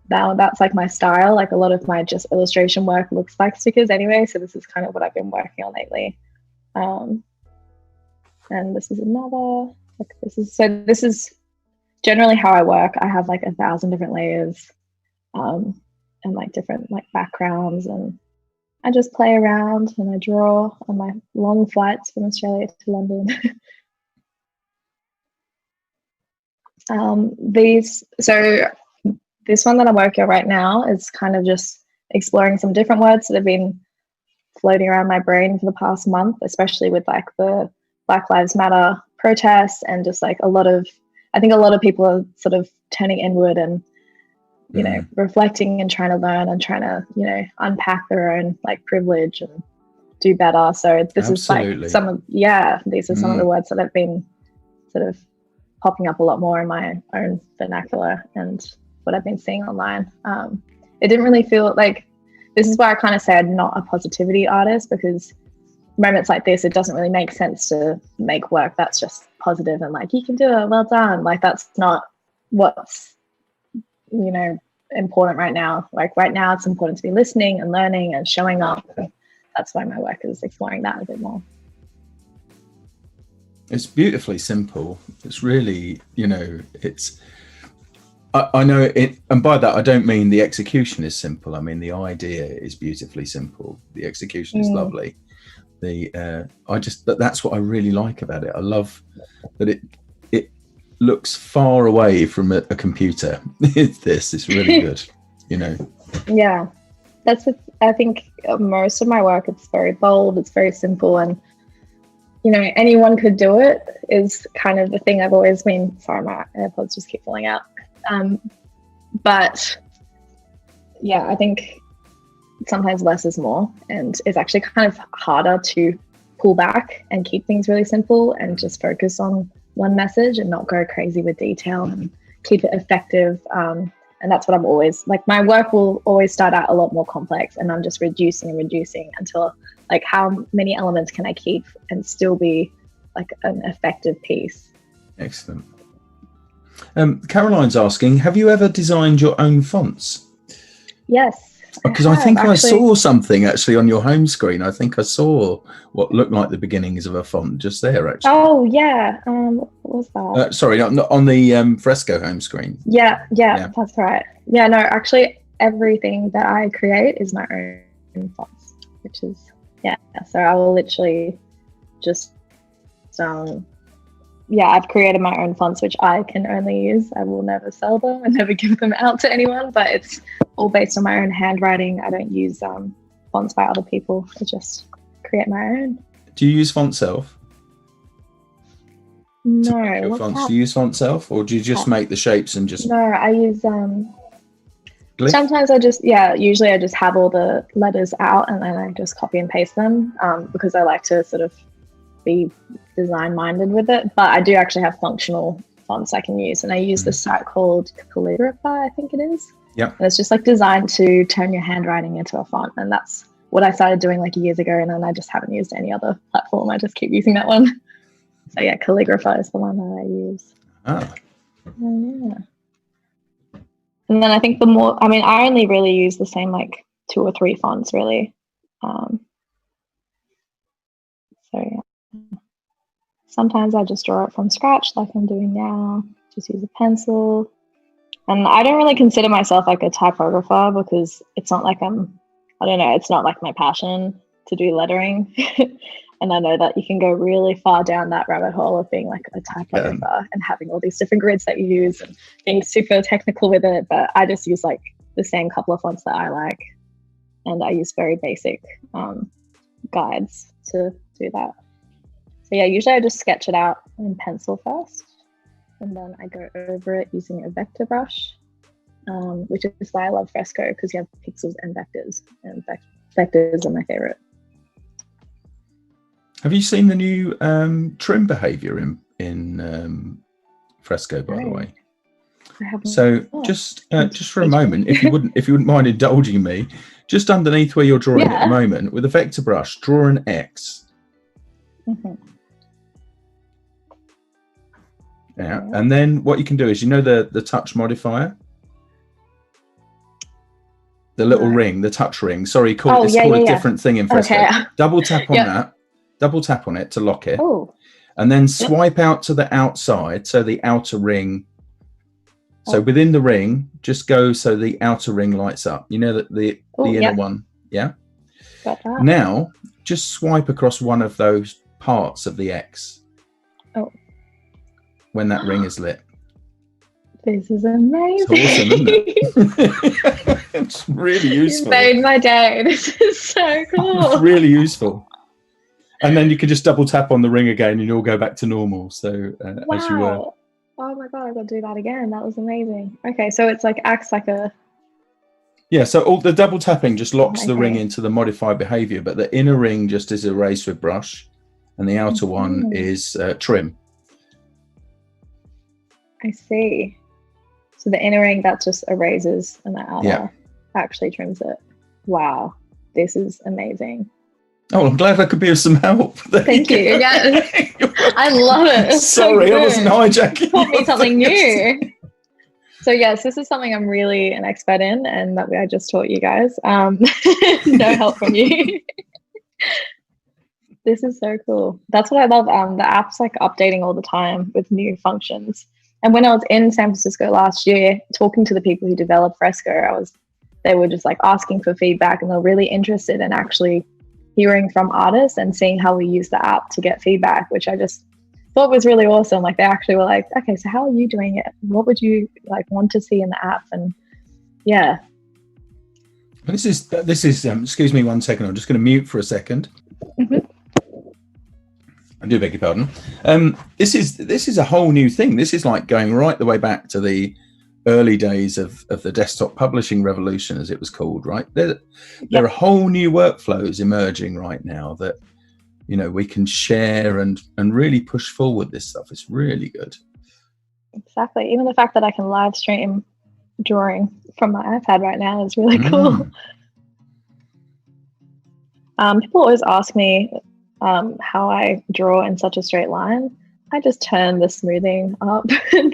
now that's like my style. Like a lot of my just illustration work looks like stickers anyway. So this is kind of what I've been working on lately. And this is another, like this is generally how I work. I have like 1,000 different layers, and like different like backgrounds, and I just play around and I draw on my long flights from Australia to London. This one that I'm working on right now is kind of just exploring some different words that have been floating around my brain for the past month, especially with like the Black Lives Matter protests, and just like I think a lot of people are sort of turning inward and, you know, reflecting and trying to learn and trying to, you know, unpack their own like privilege and do better. So this is like these are some of the words that have been sort of popping up a lot more in my own vernacular and what I've been seeing online. It didn't really feel like, this is why I kind of say I'm not a positivity artist, because moments like this, it doesn't really make sense to make work that's just positive and like, you can do it, well done. Like that's not what's, you know, important right now. Like right now it's important to be listening and learning and showing up. And that's why my work is exploring that a bit more. It's beautifully simple. It's really, you know, it's, I know it, and by that I don't mean the execution is simple. I mean the idea is beautifully simple. The execution is lovely. That's what I really like about it. I love that it looks far away from a computer. It's really good, you know. Yeah, I think most of my work, it's very bold, it's very simple, and you know, anyone could do it is kind of the thing I've always been. Sorry, my AirPods just keep falling out. But yeah, I think sometimes less is more, and it's actually kind of harder to pull back and keep things really simple and just focus on one message and not go crazy with detail and keep it effective. And that's what I'm always like, my work will always start out a lot more complex, and I'm just reducing and reducing until like, how many elements can I keep and still be like an effective piece. Excellent. Caroline's asking, have you ever designed your own fonts? Yes. Because I think I saw something actually on your home screen. I think I saw what looked like the beginnings of a font just there, actually. Oh, yeah. What was that? Sorry, not on the Fresco home screen. Yeah, that's right. Yeah, no, actually, everything that I create is my own fonts, which is, yeah. So I will literally just, I've created my own fonts, which I can only use. I will never sell them and never give them out to anyone, but it's all based on my own handwriting. I don't use fonts by other people. I just create my own. Do you use FontSelf? No. Fonts? Do you use FontSelf, or do you just make the shapes and just... No, I use... Sometimes usually I just have all the letters out and then I just copy and paste them, because I like to sort of be design minded with it. But I do actually have functional fonts I can use, and I use this site called Calligraphy, I think it is. Yeah. And it's just like designed to turn your handwriting into a font, and that's what I started doing like years ago, and then I just haven't used any other platform. I just keep using that one. So yeah, Calligrapher is the one that I use. Ah. Yeah. And then I think the more, I mean, I only really use the same like 2 or 3 fonts really. So yeah. Sometimes I just draw it from scratch like I'm doing now, just use a pencil. And I don't really consider myself like a typographer because it's not like I don't know, it's not like my passion to do lettering. And I know that you can go really far down that rabbit hole of being like a typographer and having all these different grids that you use and being super technical with it. But I just use like the same couple of fonts that I like. And I use very basic guides to do that. So yeah, usually I just sketch it out in pencil first. And then I go over it using a vector brush, which is why I love Fresco, because you have pixels and vectors. And vectors are my favorite. Have you seen the new trim behavior in Fresco, by the way? I haven't. So just for a moment, if you wouldn't mind indulging me, just underneath where you're drawing at the moment, with a vector brush, draw an X. Mm-hmm. Yeah, and then what you can do is, the touch modifier, the little ring, the touch ring. Sorry, it's called a different thing in Fresco. Okay. Double tap on that. Double tap on it to lock it. Oh. And then swipe out to the outside, so the outer ring. So within the ring, just go so the outer ring lights up. You know that the inner one. Yeah. Got that. Now, just swipe across one of those parts of the X. Oh. When that ring is lit. This is amazing. It's awesome, isn't it? It's really useful. You made my day. This is so cool. It's really useful. And then you can just double tap on the ring again and you'll go back to normal. So as you were. Oh my God, I got to do that again. That was amazing. Okay, so it's like acts like a... Yeah, so all the double tapping just locks the ring into the modified behavior, but the inner ring just is erased with brush and the outer one is trim. I see. So the inner ring, that just erases and the outer actually trims it. Wow, this is amazing. Oh, I'm glad I could be of some help. Thank you. Yeah, I love it. Sorry, I wasn't hijacking. Taught me something new. So yes, this is something I'm really an expert in, and that I just taught you guys. No help from you. This is so cool. That's what I love. The app's like updating all the time with new functions. And when I was in San Francisco last year, talking to the people who developed Fresco, they were just like asking for feedback, and they're really interested in actually hearing from artists and seeing how we use the app to get feedback, which I just thought was really awesome. Like they actually were like, okay, so how are you doing it? What would you like want to see in the app? And yeah. This is excuse me 1 second. I'm just going to mute for a second. Mm-hmm. I do beg your pardon. This is a whole new thing. This is like going right the way back to the early days of the desktop publishing revolution, as it was called, right? There are whole new workflows emerging right now that, we can share and really push forward this stuff. It's really good. Exactly. Even the fact that I can live stream drawing from my iPad right now is really cool. People always ask me how I draw in such a straight line. I just turn the smoothing up.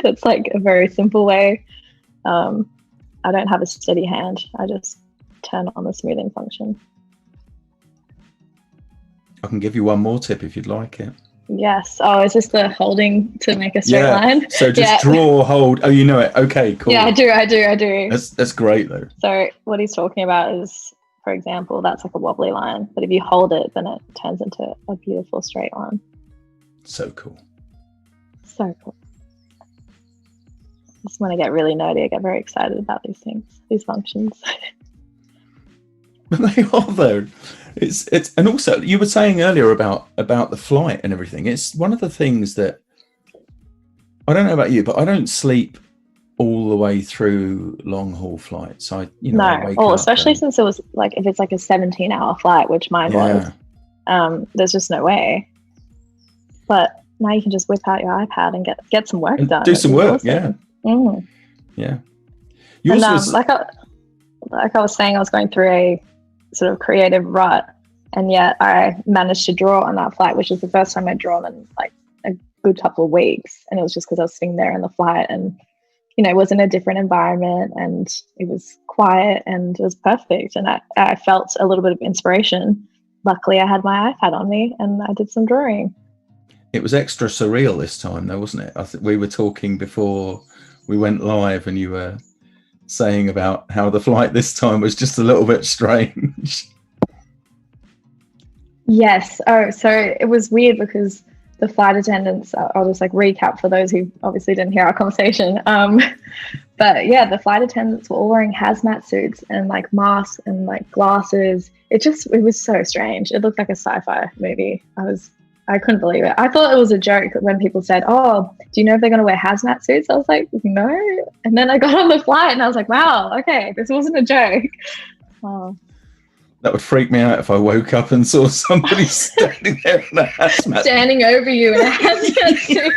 That's like a very simple way. I don't have a steady hand. I just turn on the smoothing function. I can give you one more tip if you'd like it. Yes. Oh, is this the holding to make a straight line? So just draw, hold. Oh, you know it. Okay, cool. Yeah, I do. That's great though. So what he's talking about is, for example, that's like a wobbly line, but if you hold it, then it turns into a beautiful straight line. So cool. So cool. Just when I get really nerdy, I get very excited about these things, these functions. But they are though. It's and also you were saying earlier about the flight and everything. It's one of the things that I don't know about you, but I don't sleep all the way through long haul flights. I wake up especially since it was like, if it's like a 17-hour flight, which mine was, there's just no way. But now you can just whip out your iPad and get some work done. Do some work, awesome. Yeah. And like I was saying, I was going through sort of creative rut. And yet I managed to draw on that flight, which is the first time I'd drawn in like a good couple of weeks. And it was just because I was sitting there in the flight and, you know, it was in a different environment and it was quiet and it was perfect. And I felt a little bit of inspiration. Luckily, I had my iPad on me and I did some drawing. It was extra surreal this time, though, wasn't it? I think we were talking before we went live and you were saying about how the flight this time was just a little bit strange. Yes. Oh, so it was weird because the flight attendants, I'll just like recap for those who obviously didn't hear our conversation. But yeah, the flight attendants were all wearing hazmat suits and like masks and like glasses. It was so strange. It looked like a sci-fi movie. I couldn't believe it. I thought it was a joke when people said, "Oh, do you know if they're going to wear hazmat suits?" I was like, "No." And then I got on the flight and I was like, "Wow, okay, this wasn't a joke." Oh. That would freak me out if I woke up and saw somebody standing there in a hazmat. Standing over you in a hazmat suit.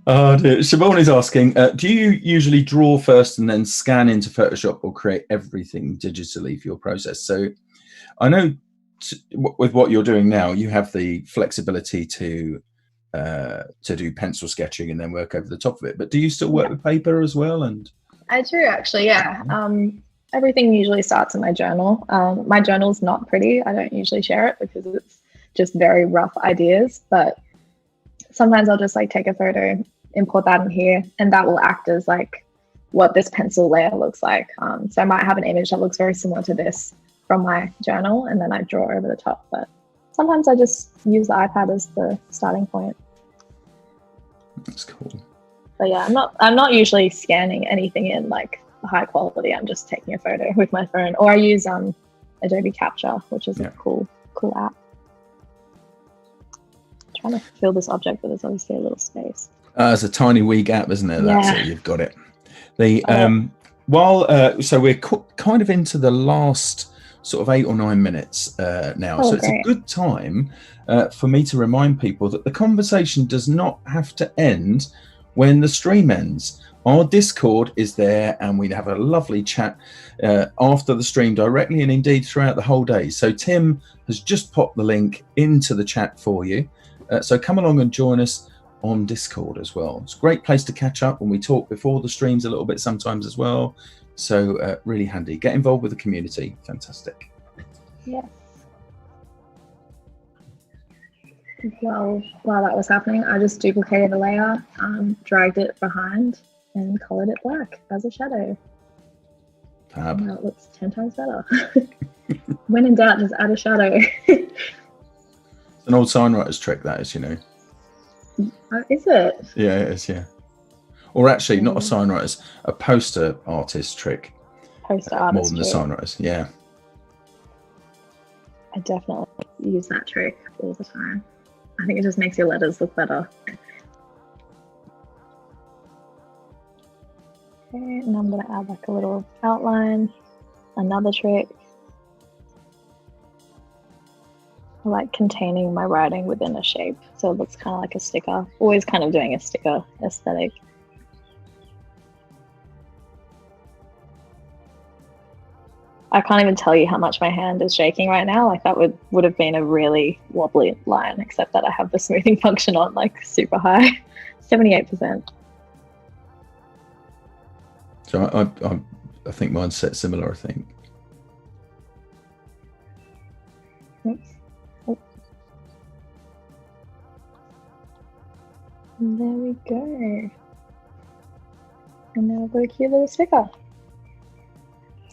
Oh dear. Siobhan is asking, do you usually draw first and then scan into Photoshop or create everything digitally for your process? So I know with what you're doing now, you have the flexibility to do pencil sketching and then work over the top of it. But do you still work with paper as well? And I do actually, yeah. Everything usually starts in my journal. My journal's not pretty. I don't usually share it because it's just very rough ideas. But sometimes I'll just like take a photo, import that in here, and that will act as like what this pencil layer looks like. So I might have an image that looks very similar to this from my journal, and then I draw over the top. But sometimes I just use the iPad as the starting point. That's cool. But yeah, I'm not usually scanning anything in like high quality. I'm just taking a photo with my phone, or I use Adobe Capture, which is a cool app. Trying to fill this object, but there's obviously a little space. It's a tiny wee gap, isn't it? Yeah. That's it. You've got it. So we're kind of into the last sort of 8 or 9 minutes now. So it's a good time for me to remind people that the conversation does not have to end when the stream ends. Our Discord is there and we have a lovely chat after the stream directly and indeed throughout the whole day. So Tim has just popped the link into the chat for you. So come along and join us on Discord as well. It's a great place to catch up when we talk before the streams a little bit sometimes as well. So really handy. Get involved with the community. Fantastic. Yes. Well, while that was happening, I just duplicated a layer, dragged it behind, and colored it black as a shadow. Fab. Now it looks 10 times better. When in doubt, just add a shadow. It's an old signwriter's trick, that is, you know. Is it? Yeah, it is, yeah. Or actually, not a signwriter's, a poster artist trick. Poster artist more than the signwriters, yeah. I definitely use that trick all the time. I think it just makes your letters look better. Okay, and I'm going to add like a little outline, another trick. I like containing my writing within a shape, so it looks kind of like a sticker. Always kind of doing a sticker aesthetic. I can't even tell you how much my hand is shaking right now. Like that would have been a really wobbly line, except that I have the smoothing function on like super high, 78%. So I think mine's set similar, I think. Oops. Oh. And there we go. And now I've got a cute little sticker.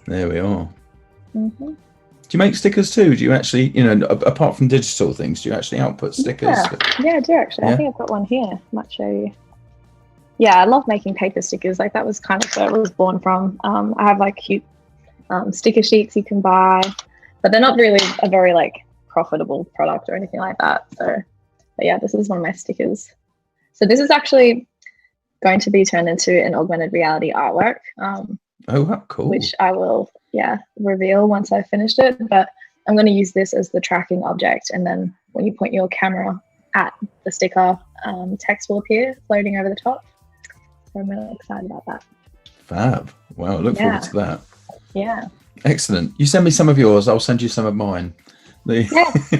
There we are. Mm-hmm. Do you make stickers too? Do you actually, you know, apart from digital things, do you actually output stickers? Yeah, I do actually. Yeah? I think I've got one here. I might show you. Yeah, I love making paper stickers. Like that was kind of where it was born from. I have like cute sticker sheets you can buy, but they're not really a very like profitable product or anything like that. So, but yeah, this is one of my stickers. So this is actually going to be turned into an augmented reality artwork. Oh, cool. Which I will, reveal once I've finished it. But I'm going to use this as the tracking object. And then when you point your camera at the sticker, text will appear floating over the top. So I'm really excited about that. Fab. Wow, I look forward to that. Yeah. Excellent. You send me some of yours, I'll send you some of mine. Yes.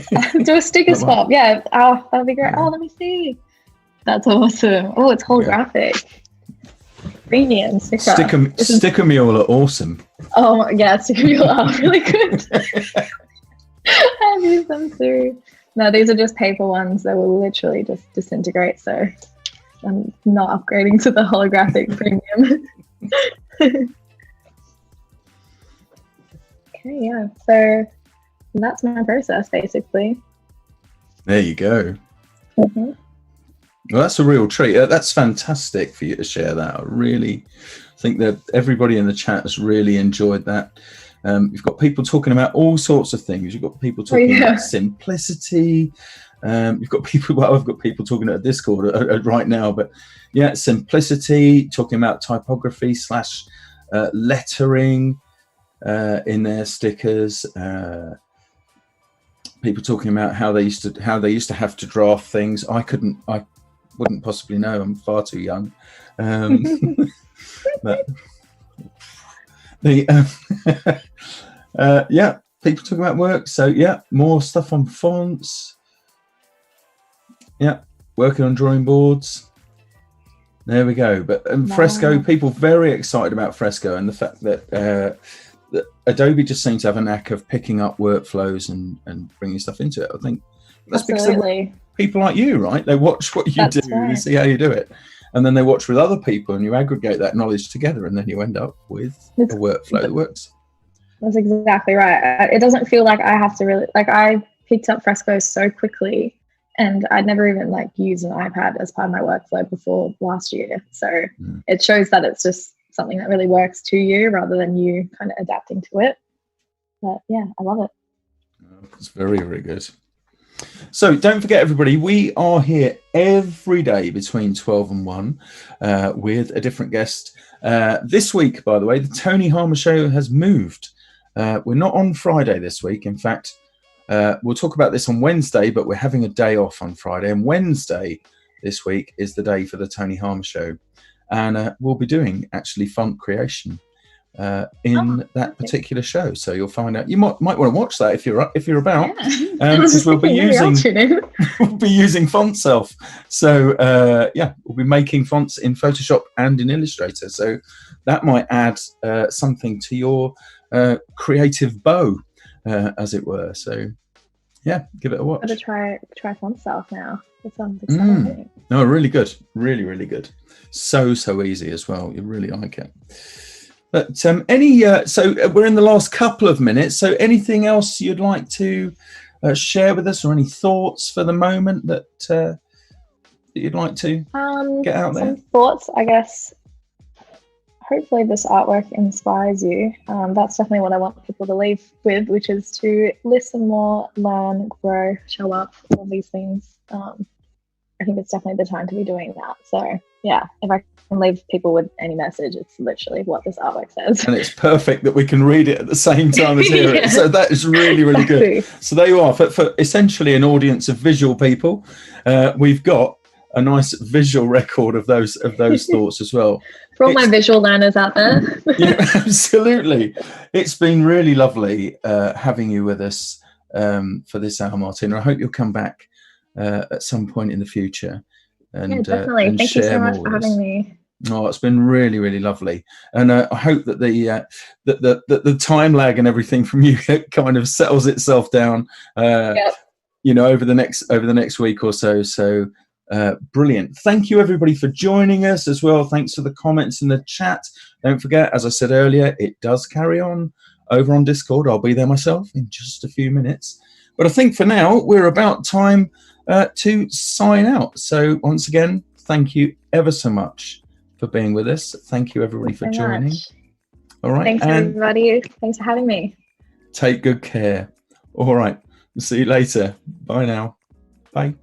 Do a sticker swap. Yeah. Oh, that'd be great. Oh, let me see. That's awesome. Oh, it's holographic. Premium sticker. Sticker mule are awesome. Oh yeah, sticker mule are really good. I've used them too. No, these are just paper ones that will literally just disintegrate. So I'm not upgrading to the holographic premium. Okay, yeah. So that's my process basically. There you go. Mm-hmm. Well, that's a real treat. That's fantastic for you to share that. I really think that everybody in the chat has really enjoyed that. You've got people talking about all sorts of things. You've got people talking about simplicity. You've got people, well, I've got people talking at Discord right now, but yeah, simplicity, talking about typography / lettering in their stickers. People talking about how they used to have to draft things. I wouldn't possibly know. I'm far too young. But yeah, people talking about work. So yeah, more stuff on fonts. Yeah, working on drawing boards. There we go. But Fresco, people very excited about Fresco and the fact that that Adobe just seems to have a knack of picking up workflows and bringing stuff into it. I think that's because people like you, right? They watch what you do, you see how you do it, and then they watch with other people, and you aggregate that knowledge together, and then you end up with a workflow that works. That's exactly right. It doesn't feel like I have to really, like, I picked up Fresco so quickly, and I'd never even like used an iPad as part of my workflow before last year. So it shows that it's just something that really works to you rather than you kind of adapting to it. But yeah, I love it. It's very, very good. So don't forget, everybody, we are here every day between 12 and 1 with a different guest. This week, by the way, the Tony Harmer Show has moved. We're not on Friday this week. In fact, we'll talk about this on Wednesday, but we're having a day off on Friday. And Wednesday this week is the day for the Tony Harmer Show. And we'll be doing actually font creation in that particular show. So you'll find out. You might want to watch that if you're about, because we'll be using Font Self. So yeah, we'll be making fonts in Photoshop and in Illustrator. So that might add something to your creative bow, as it were. So yeah, give it a watch. I'm gonna try Font Self now. That sounds exciting. No, really good, really, really good. So easy as well. You really like it. But so we're in the last couple of minutes. So anything else you'd like to share with us, or any thoughts for the moment that you'd like to get out there? Some thoughts, I guess. Hopefully this artwork inspires you. That's definitely what I want people to leave with, which is to listen more, learn, grow, show up, all these things. I think it's definitely the time to be doing that. So yeah, if I can leave people with any message, it's literally what this artwork says. And it's perfect that we can read it at the same time as hear it. So that is really, really good. So there you are. For essentially an audience of visual people, we've got a nice visual record of those thoughts as well. For all my visual learners out there. Yeah, absolutely. It's been really lovely having you with us for this hour, Martina. I hope you'll come back at some point in the future. And, yeah, definitely. And thank you so much for having me. Oh, it's been really, really lovely. And I hope that the time lag and everything from you kind of settles itself down, you know, over the next week or so. So brilliant. Thank you, everybody, for joining us as well. Thanks for the comments in the chat. Don't forget, as I said earlier, it does carry on over on Discord. I'll be there myself in just a few minutes. But I think for now, we're about time to sign out. So once again, thank you ever so much for being with us. Thank you, everybody, for joining. All right. Thanks, everybody. Thanks for having me. Take good care. All right. See you later. Bye now. Bye.